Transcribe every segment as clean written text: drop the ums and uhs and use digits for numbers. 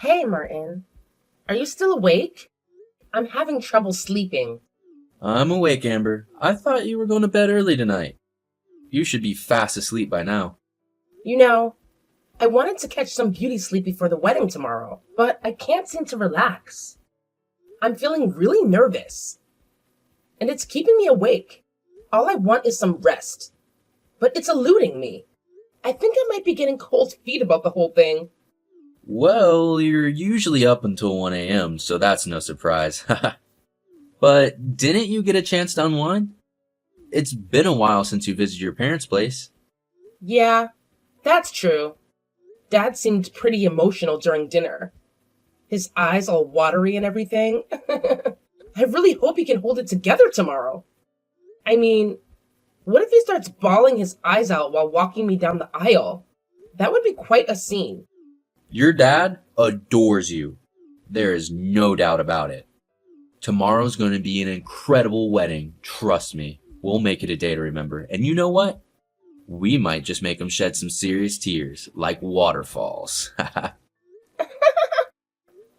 Hey, Martin. Are you still awake? I'm having trouble sleeping. I'm awake, Amber. I thought you were going to bed early tonight. You should be fast asleep by now. You know, I wanted to catch some beauty sleep before the wedding tomorrow, but I can't seem to relax. I'm feeling really nervous, and it's keeping me awake. All I want is some rest, but it's eluding me. I think I might be getting cold feet about the whole thing. Well, you're usually up until 1 a.m., so that's no surprise. But didn't you get a chance to unwind? It's been a while since you visited your parents' place. Yeah, that's true. Dad seemed pretty emotional during dinner. His eyes all watery and everything. I really hope he can hold it together tomorrow. I mean, what if he starts bawling his eyes out while walking me down the aisle? That would be quite a scene. Your dad adores you. There is no doubt about it. Tomorrow's going to be an incredible wedding, trust me. We'll make it a day to remember. And you know what? We might just make him shed some serious tears, like waterfalls.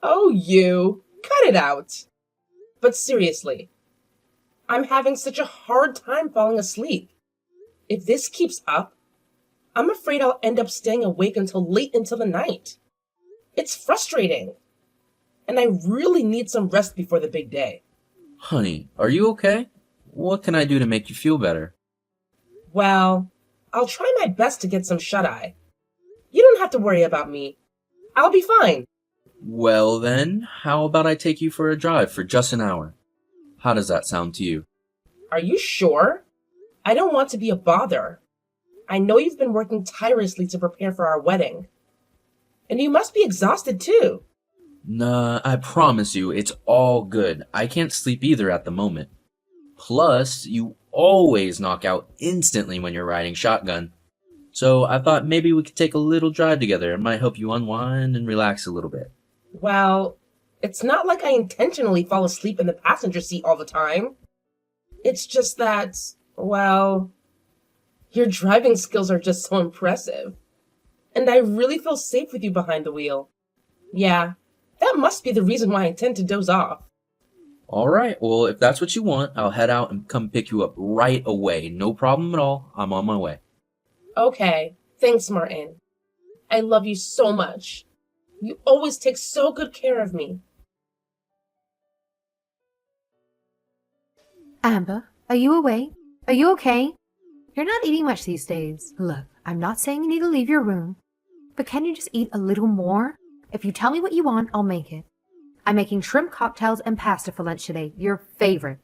Oh, you. Cut it out. But seriously, I'm having such a hard time falling asleep. If this keeps up, I'm afraid I'll end up staying awake until late into the night. It's frustrating. And I really need some rest before the big day. Honey, are you okay? What can I do to make you feel better? Well, I'll try my best to get some shut-eye. You don't have to worry about me. I'll be fine. Well then, how about I take you for a drive for just an hour? How does that sound to you? Are you sure? I don't want to be a bother. I know you've been working tirelessly to prepare for our wedding. And you must be exhausted too. Nah, I promise you, it's all good. I can't sleep either at the moment. Plus, you always knock out instantly when you're riding shotgun. So I thought maybe we could take a little drive together. It might help you unwind and relax a little bit. Well, it's not like I intentionally fall asleep in the passenger seat all the time. It's just that, well, your driving skills are just so impressive. And I really feel safe with you behind the wheel. Yeah, that must be the reason why I tend to doze off. Alright, well, if that's what you want, I'll head out and come pick you up right away. No problem at all. I'm on my way. Okay, thanks, Martin. I love you so much. You always take so good care of me. Amber, are you awake? Are you okay? You're not eating much these days. Look, I'm not saying you need to leave your room, but can you just eat a little more? If you tell me what you want, I'll make it. I'm making shrimp cocktails and pasta for lunch today, your favorite.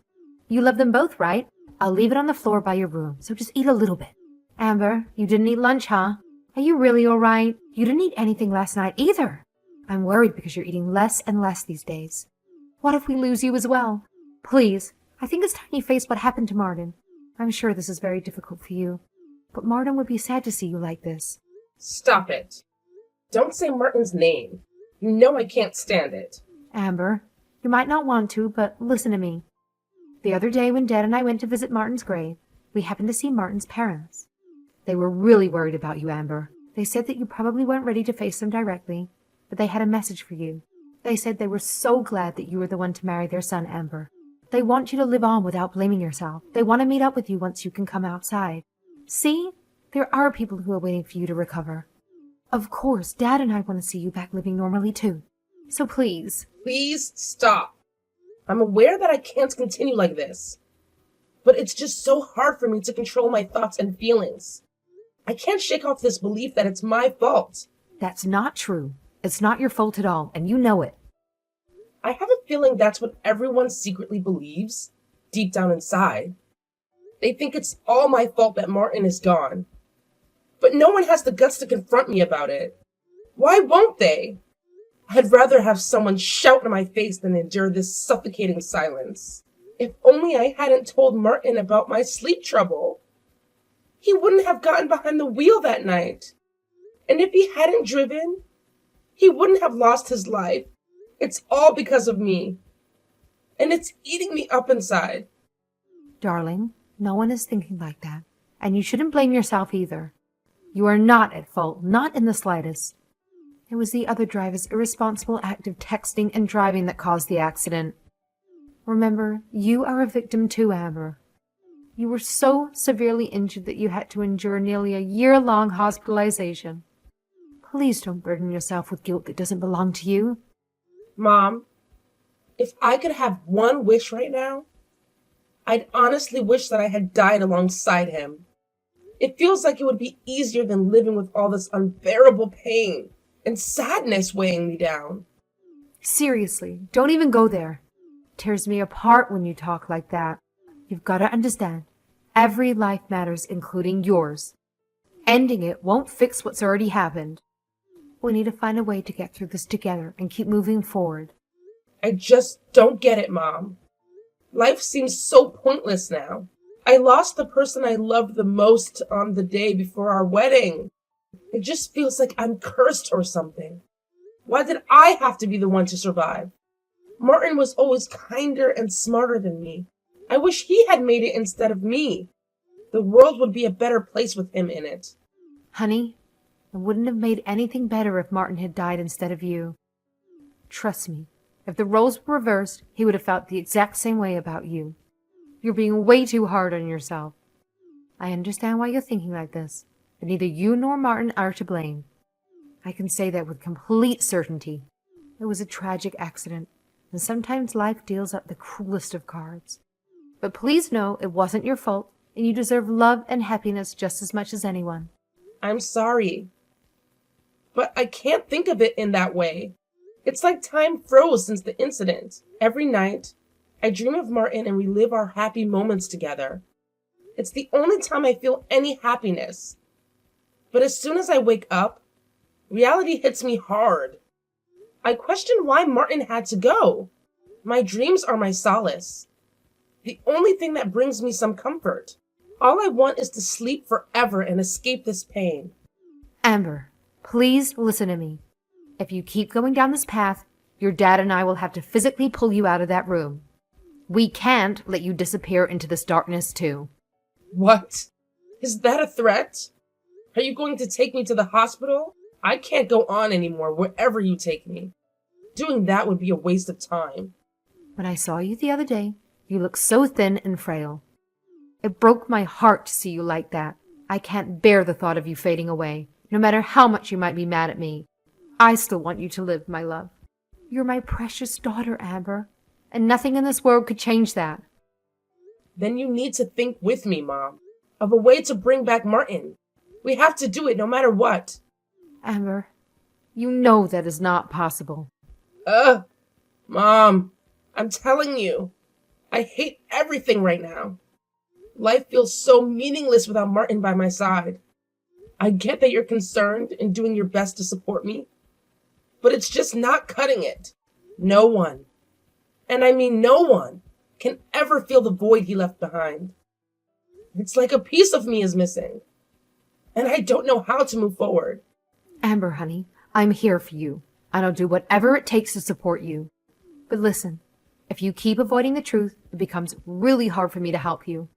You love them both, right? I'll leave it on the floor by your room, so just eat a little bit. Amber, you didn't eat lunch, huh? Are you really all right? You didn't eat anything last night either. I'm worried because you're eating less and less these days. What if we lose you as well? Please, I think it's time you face what happened to Martin. I'm sure this is very difficult for you, but Martin would be sad to see you like this. Stop it. Don't say Martin's name. You know I can't stand it. Amber, you might not want to, but listen to me. The other day when Dad and I went to visit Martin's grave, we happened to see Martin's parents. They were really worried about you, Amber. They said that you probably weren't ready to face them directly, but they had a message for you. They said they were so glad that you were the one to marry their son, Amber. They want you to live on without blaming yourself. They want to meet up with you once you can come outside. See? There are people who are waiting for you to recover. Of course, Dad and I want to see you back living normally too. So please. Please stop. I'm aware that I can't continue like this, but it's just so hard for me to control my thoughts and feelings. I can't shake off this belief that it's my fault. That's not true. It's not your fault at all, and you know it. I have a feeling that's what everyone secretly believes, deep down inside. They think it's all my fault that Martin is gone. But no one has the guts to confront me about it. Why won't they? I'd rather have someone shout in my face than endure this suffocating silence. If only I hadn't told Martin about my sleep trouble. He wouldn't have gotten behind the wheel that night. And if he hadn't driven, he wouldn't have lost his life. It's all because of me. And it's eating me up inside. Darling, no one is thinking like that. And you shouldn't blame yourself either. You are not at fault, not in the slightest. It was the other driver's irresponsible act of texting and driving that caused the accident. Remember, you are a victim too, Amber. You were so severely injured that you had to endure nearly a year-long hospitalization. Please don't burden yourself with guilt that doesn't belong to you. Mom, if I could have one wish right now, I'd honestly wish that I had died alongside him. It feels like it would be easier than living with all this unbearable pain and sadness weighing me down. Seriously, don't even go there. It tears me apart when you talk like that. You've got to understand, every life matters, including yours. Ending it won't fix what's already happened. We need to find a way to get through this together and keep moving forward. I just don't get it, Mom. Life seems so pointless now. I lost the person I loved the most on the day before our wedding. It just feels like I'm cursed or something. Why did I have to be the one to survive? Martin was always kinder and smarter than me. I wish he had made it instead of me. The world would be a better place with him in it. Honey, it wouldn't have made anything better if Martin had died instead of you. Trust me, if the roles were reversed, he would have felt the exact same way about you. You're being way too hard on yourself. I understand why you're thinking like this, but neither you nor Martin are to blame. I can say that with complete certainty. It was a tragic accident, and sometimes life deals out the cruelest of cards. But please know it wasn't your fault, and you deserve love and happiness just as much as anyone. I'm sorry. But I can't think of it in that way. It's like time froze since the incident. Every night, I dream of Martin and relive our happy moments together. It's the only time I feel any happiness. But as soon as I wake up, reality hits me hard. I question why Martin had to go. My dreams are my solace. The only thing that brings me some comfort. All I want is to sleep forever and escape this pain. Amber, please listen to me. If you keep going down this path, your dad and I will have to physically pull you out of that room. We can't let you disappear into this darkness too. What? Is that a threat? Are you going to take me to the hospital? I can't go on anymore wherever you take me. Doing that would be a waste of time. When I saw you the other day, you looked so thin and frail. It broke my heart to see you like that. I can't bear the thought of you fading away, no matter how much you might be mad at me. I still want you to live, my love. You're my precious daughter, Amber, and nothing in this world could change that. Then you need to think with me, Mom, of a way to bring back Martin. We have to do it no matter what. Amber, you know that is not possible. Mom, I'm telling you, I hate everything right now. Life feels so meaningless without Martin by my side. I get that you're concerned and doing your best to support me, but it's just not cutting it. No one, and I mean no one, can ever fill the void he left behind. It's like a piece of me is missing, and I don't know how to move forward. Amber, honey, I'm here for you, and I'll do whatever it takes to support you. But listen, if you keep avoiding the truth, it becomes really hard for me to help you.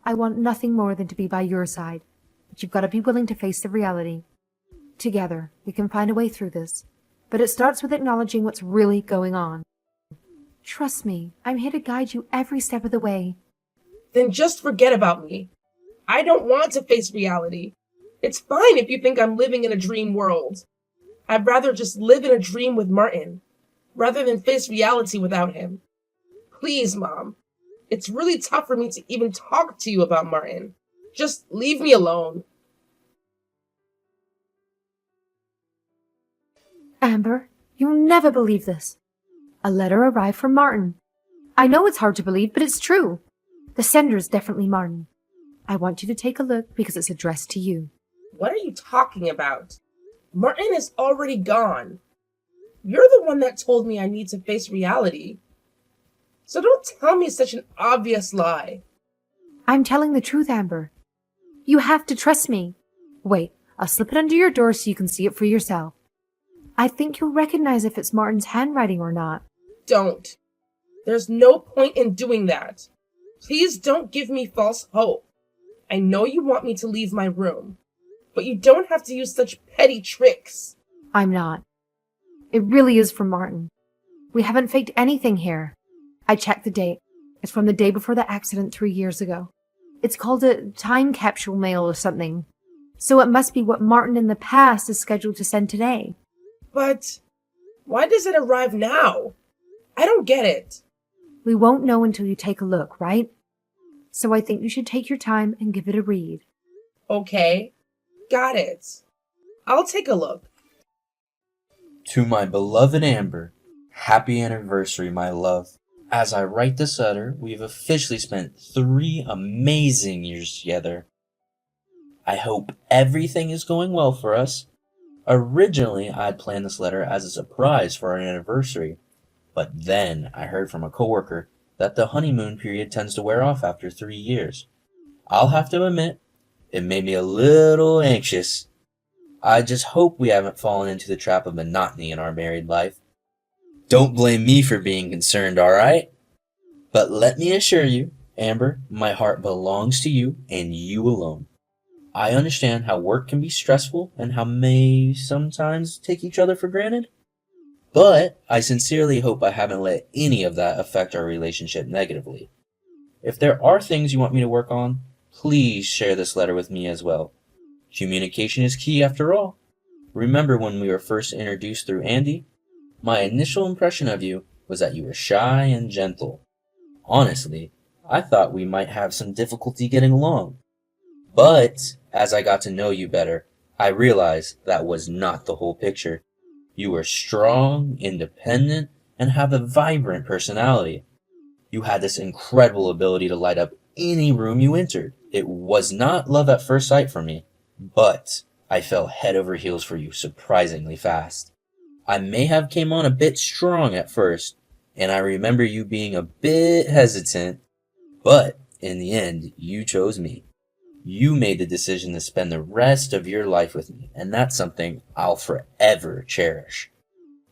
I want nothing more than to be by your side, but you've got to be willing to face the reality. Together, we can find a way through this, but it starts with acknowledging what's really going on. Trust me, I'm here to guide you every step of the way. Then just forget about me. I don't want to face reality. It's fine if you think I'm living in a dream world. I'd rather just live in a dream with Martin, rather than face reality without him. Please, Mom. It's really tough for me to even talk to you about Martin. Just leave me alone. Amber, you'll never believe this. A letter arrived from Martin. I know it's hard to believe, but it's true. The sender is definitely Martin. I want you to take a look because it's addressed to you. What are you talking about? Martin is already gone. You're the one that told me I need to face reality. So don't tell me such an obvious lie. I'm telling the truth, Amber. You have to trust me. Wait, I'll slip it under your door so you can see it for yourself. I think you'll recognize if it's Martin's handwriting or not. Don't. There's no point in doing that. Please don't give me false hope. I know you want me to leave my room, but you don't have to use such petty tricks. I'm not. It really is from Martin. We haven't faked anything here. I checked the date. It's from the day before the accident 3 years ago. It's called a time capsule mail or something. So it must be what Martin in the past is scheduled to send today. But why does it arrive now? I don't get it. We won't know until you take a look, right? So I think you should take your time and give it a read. Okay, got it. I'll take a look. To my beloved Amber, happy anniversary, my love. As I write this letter, we've officially spent 3 amazing years together. I hope everything is going well for us. Originally, I'd planned this letter as a surprise for our anniversary, but then I heard from a coworker that the honeymoon period tends to wear off after 3 years. I'll have to admit, it made me a little anxious. I just hope we haven't fallen into the trap of monotony in our married life. Don't blame me for being concerned, alright? But let me assure you, Amber, my heart belongs to you and you alone. I understand how work can be stressful and how may sometimes take each other for granted. But I sincerely hope I haven't let any of that affect our relationship negatively. If there are things you want me to work on, please share this letter with me as well. Communication is key after all. Remember when we were first introduced through Andy? My initial impression of you was that you were shy and gentle. Honestly, I thought we might have some difficulty getting along. But as I got to know you better, I realized that was not the whole picture. You are strong, independent, and have a vibrant personality. You had this incredible ability to light up any room you entered. It was not love at first sight for me, but I fell head over heels for you surprisingly fast. I may have came on a bit strong at first, and I remember you being a bit hesitant, but in the end, you chose me. You made the decision to spend the rest of your life with me, and that's something I'll forever cherish.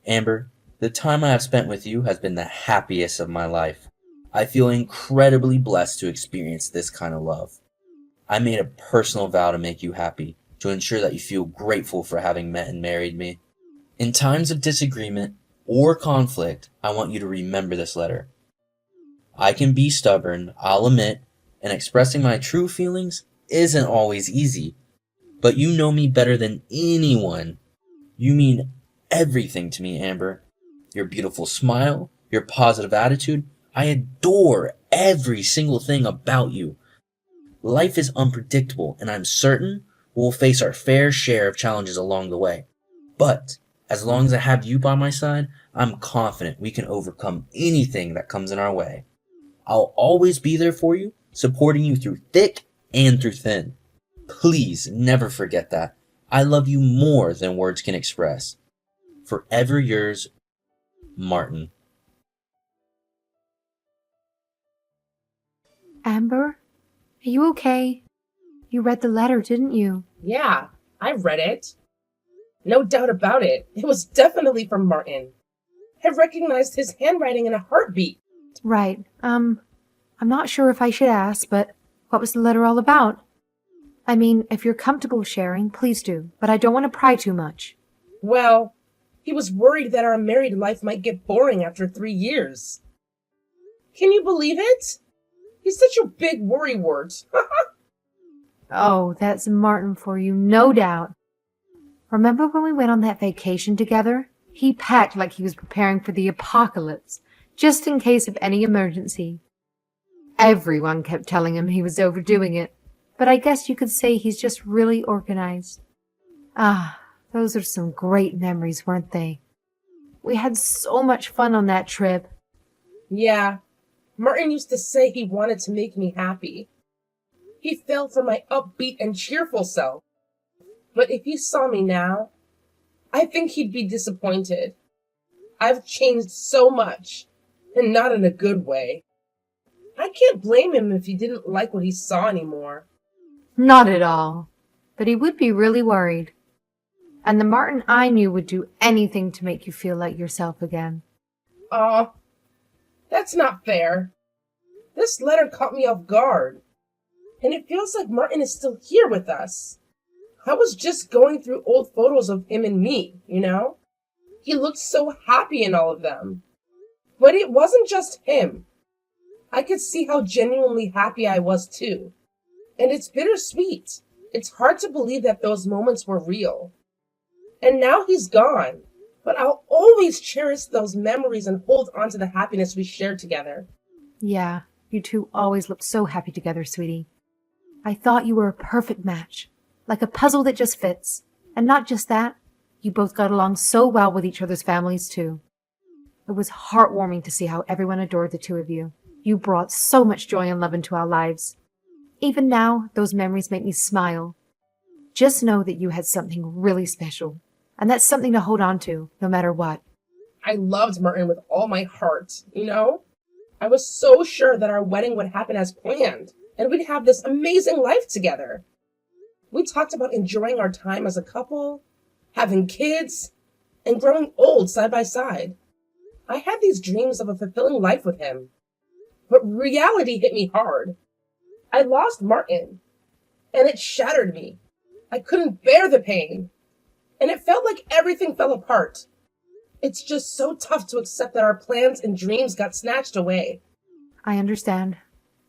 Amber, the time I have spent with you has been the happiest of my life. I feel incredibly blessed to experience this kind of love. I made a personal vow to make you happy, to ensure that you feel grateful for having met and married me. In times of disagreement or conflict, I want you to remember this letter. I can be stubborn, I'll admit, and expressing my true feelings isn't always easy. But you know me better than anyone. You mean everything to me, Amber. Your beautiful smile, your positive attitude, I adore every single thing about you. Life is unpredictable, and I'm certain we'll face our fair share of challenges along the way. But as long as I have you by my side, I'm confident we can overcome anything that comes in our way. I'll always be there for you, supporting you through thick and through thin. Please never forget that. I love you more than words can express. Forever yours, Martin. Amber, are you okay? You read the letter, didn't you? Yeah, I read it. No doubt about it. It was definitely from Martin. I recognized his handwriting in a heartbeat. Right. I'm not sure if I should ask, but what was the letter all about? I mean, if you're comfortable sharing, please do, but I don't want to pry too much. Well, he was worried that our married life might get boring after 3 years. Can you believe it? He's such a big worrywart. Oh, that's Martin for you, no doubt. Remember when we went on that vacation together? He packed like he was preparing for the apocalypse, just in case of any emergency. Everyone kept telling him he was overdoing it, but I guess you could say he's just really organized. Ah, those are some great memories, weren't they? We had so much fun on that trip. Yeah, Martin used to say he wanted to make me happy. He fell for my upbeat and cheerful self. But if he saw me now, I think he'd be disappointed. I've changed so much, and not in a good way. I can't blame him if he didn't like what he saw anymore. Not at all. But he would be really worried. And the Martin I knew would do anything to make you feel like yourself again. Aw, that's not fair. This letter caught me off guard. And it feels like Martin is still here with us. I was just going through old photos of him and me, you know? He looked so happy in all of them. But it wasn't just him. I could see how genuinely happy I was too. And it's bittersweet. It's hard to believe that those moments were real. And now he's gone. But I'll always cherish those memories and hold on to the happiness we shared together. Yeah, you two always looked so happy together, sweetie. I thought you were a perfect match, like a puzzle that just fits. And not just that, you both got along so well with each other's families too. It was heartwarming to see how everyone adored the two of you. You brought so much joy and love into our lives. Even now, those memories make me smile. Just know that you had something really special, and that's something to hold on to, no matter what. I loved Martin with all my heart, you know? I was so sure that our wedding would happen as planned, and we'd have this amazing life together. We talked about enjoying our time as a couple, having kids, and growing old side by side. I had these dreams of a fulfilling life with him. But reality hit me hard. I lost Martin, and it shattered me. I couldn't bear the pain, and it felt like everything fell apart. It's just so tough to accept that our plans and dreams got snatched away. I understand.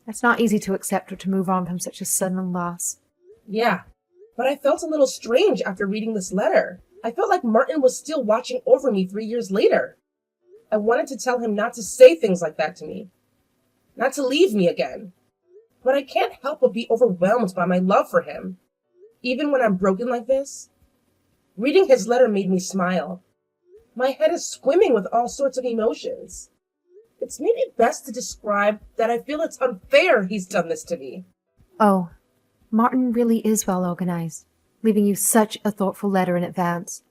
It's not easy to accept or to move on from such a sudden loss. Yeah, but I felt a little strange after reading this letter. I felt like Martin was still watching over me 3 years later. I wanted to tell him not to say things like that to me, not to leave me again. But I can't help but be overwhelmed by my love for him, even when I'm broken like this. Reading his letter made me smile. My head is swimming with all sorts of emotions. It's maybe best to describe that I feel it's unfair he's done this to me. Oh, Martin really is well organized, leaving you such a thoughtful letter in advance.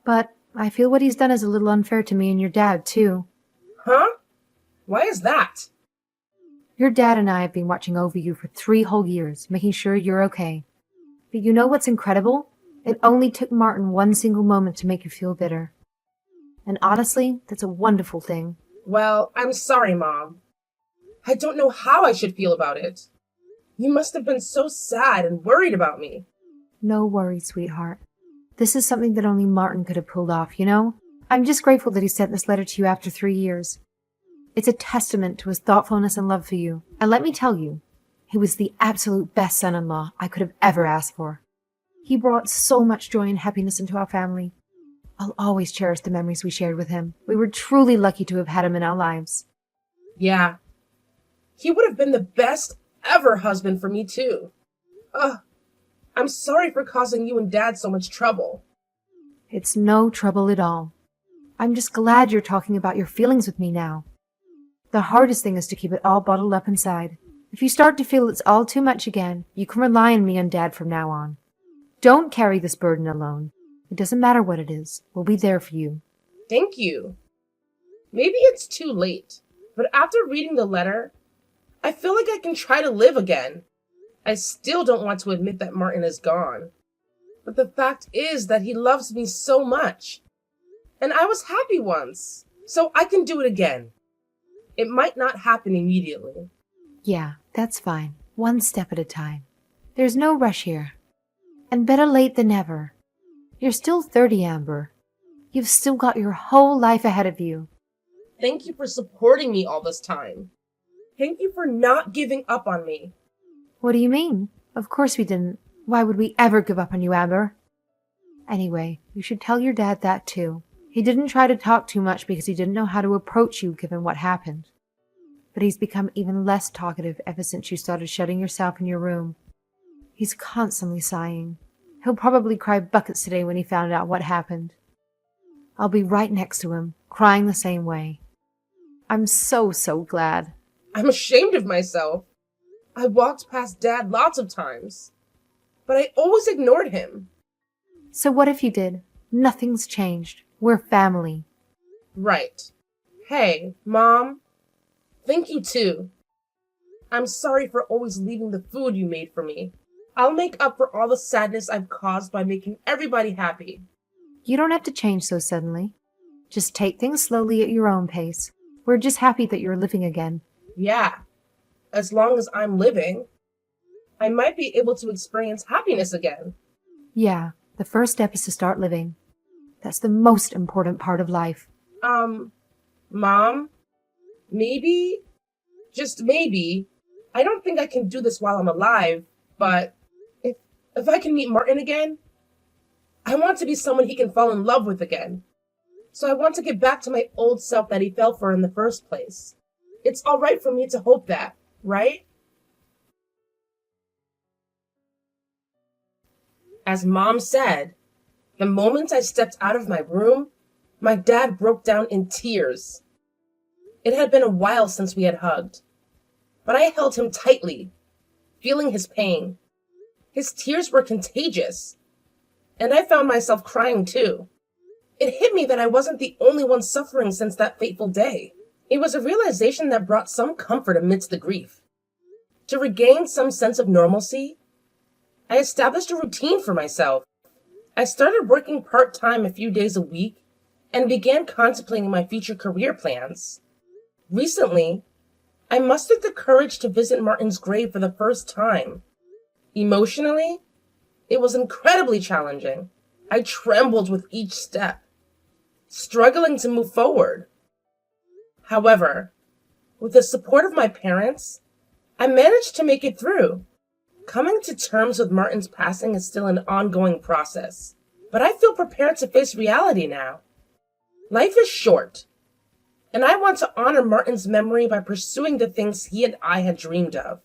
But I feel what he's done is a little unfair to me and your dad, too. Huh? Why is that? Your dad and I have been watching over you for 3 whole years, making sure you're okay. But you know what's incredible? It only took Martin one single moment to make you feel bitter. And honestly, that's a wonderful thing. Well, I'm sorry, Mom. I don't know how I should feel about it. You must have been so sad and worried about me. No worries, sweetheart. This is something that only Martin could have pulled off, you know? I'm just grateful that he sent this letter to you after 3 years. It's a testament to his thoughtfulness and love for you. And let me tell you, he was the absolute best son-in-law I could have ever asked for. He brought so much joy and happiness into our family. I'll always cherish the memories we shared with him. We were truly lucky to have had him in our lives. Yeah. He would have been the best ever husband for me, too. Ugh. I'm sorry for causing you and Dad so much trouble. It's no trouble at all. I'm just glad you're talking about your feelings with me now. The hardest thing is to keep it all bottled up inside. If you start to feel it's all too much again, you can rely on me and Dad from now on. Don't carry this burden alone. It doesn't matter what it is. We'll be there for you. Thank you. Maybe it's too late, but after reading the letter, I feel like I can try to live again. I still don't want to admit that Martin is gone. But the fact is that he loves me so much. And I was happy once, so I can do it again. It might not happen immediately. Yeah, that's fine. One step at a time. There's no rush here. And better late than never. You're still 30, Amber. You've still got your whole life ahead of you. Thank you for supporting me all this time. Thank you for not giving up on me. What do you mean? Of course we didn't. Why would we ever give up on you, Amber? Anyway, you should tell your dad that too. He didn't try to talk too much because he didn't know how to approach you given what happened. But he's become even less talkative ever since you started shutting yourself in your room. He's constantly sighing. He'll probably cry buckets today when he found out what happened. I'll be right next to him, crying the same way. I'm so glad. I'm ashamed of myself. I walked past Dad lots of times, but I always ignored him. So what if you did? Nothing's changed. We're family. Right. Hey, Mom. Thank you too. I'm sorry for always leaving the food you made for me. I'll make up for all the sadness I've caused by making everybody happy. You don't have to change so suddenly. Just take things slowly at your own pace. We're just happy that you're living again. Yeah. As long as I'm living, I might be able to experience happiness again. Yeah, the first step is to start living. That's the most important part of life. Mom, maybe, just maybe, I don't think I can do this while I'm alive, but if I can meet Martin again, I want to be someone he can fall in love with again. So I want to get back to my old self that he fell for in the first place. It's all right for me to hope that, right? As Mom said, the moment I stepped out of my room, my dad broke down in tears. It had been a while since we had hugged, but I held him tightly, feeling his pain. His tears were contagious, and I found myself crying too. It hit me that I wasn't the only one suffering since that fateful day. It was a realization that brought some comfort amidst the grief. To regain some sense of normalcy, I established a routine for myself. I started working part-time a few days a week and began contemplating my future career plans. Recently, I mustered the courage to visit Martin's grave for the first time. Emotionally, it was incredibly challenging. I trembled with each step, struggling to move forward. However, with the support of my parents, I managed to make it through. Coming to terms with Martin's passing is still an ongoing process, but I feel prepared to face reality now. Life is short, and I want to honor Martin's memory by pursuing the things he and I had dreamed of.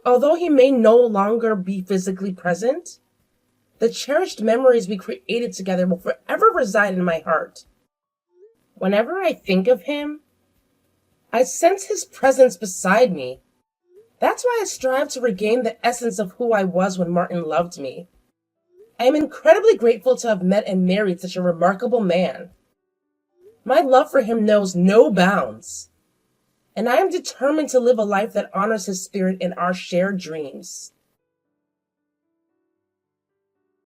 Although he may no longer be physically present, the cherished memories we created together will forever reside in my heart. Whenever I think of him, I sense his presence beside me. That's why I strive to regain the essence of who I was when Martin loved me. I am incredibly grateful to have met and married such a remarkable man. My love for him knows no bounds, and I am determined to live a life that honors his spirit and our shared dreams.